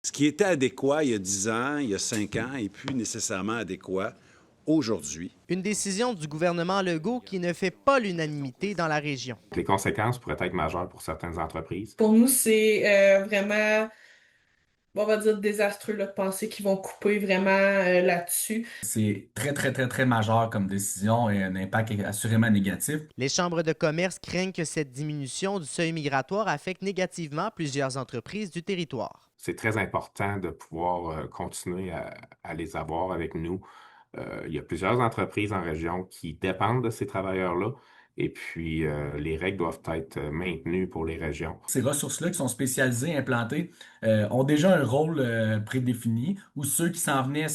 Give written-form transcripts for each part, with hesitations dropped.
Ce qui était adéquat il y a 10 ans, il y a 5 ans, est plus nécessairement adéquat aujourd'hui. Une décision du gouvernement Legault qui ne fait pas l'unanimité dans la région. Les conséquences pourraient être majeures pour certaines entreprises. Pour nous, c'est vraiment, on va dire, désastreux là, de penser qu'ils vont couper vraiment là-dessus. C'est très, très, très, très majeur comme décision et un impact assurément négatif. Les chambres de commerce craignent que cette diminution du seuil migratoire affecte négativement plusieurs entreprises du territoire. C'est très important de pouvoir continuer à les avoir avec nous. Il y a plusieurs entreprises en région qui dépendent de ces travailleurs-là. Et puis, les règles doivent être maintenues pour les régions. Ces ressources-là qui sont spécialisées, implantées, ont déjà un rôle prédéfini où ceux qui s'en venaient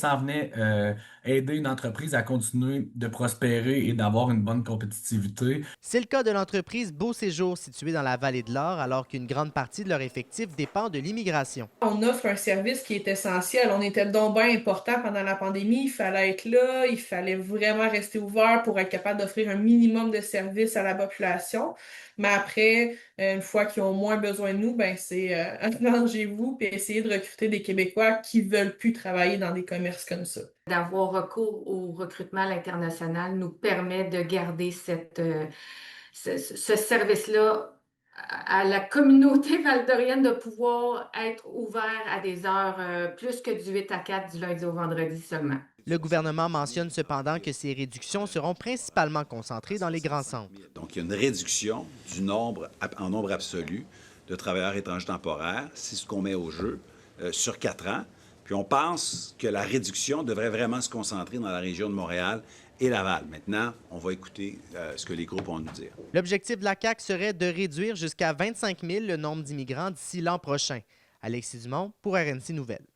aider une entreprise à continuer de prospérer et d'avoir une bonne compétitivité. C'est le cas de l'entreprise Beau Séjour située dans la vallée de l'Or, alors qu'une grande partie de leur effectif dépend de l'immigration. On offre un service qui est essentiel. On était donc bien important pendant la pandémie. Il fallait être là, il fallait vraiment rester ouvert pour être capable d'offrir un minimum de services à la population. Mais après, une fois qu'ils ont moins besoin de nous, ben c'est arrangez-vous puis essayez de recruter des Québécois qui veulent plus travailler dans des commerces comme ça. D'avoir recours au recrutement à l'international nous permet de garder ce service-là à la communauté valdorienne, de pouvoir être ouvert à des heures plus que du 8 à 4 du lundi au vendredi seulement. Le gouvernement mentionne cependant que ces réductions seront principalement concentrées dans les grands centres. Donc, il y a une réduction du nombre, en nombre absolu, de travailleurs étrangers temporaires. C'est ce qu'on met au jeu sur 4 ans. Puis on pense que la réduction devrait vraiment se concentrer dans la région de Montréal et Laval. Maintenant, on va écouter ce que les groupes ont à nous dire. L'objectif de la CAQ serait de réduire jusqu'à 25 000 le nombre d'immigrants d'ici l'an prochain. Alexis Dumont pour RNC Nouvelles.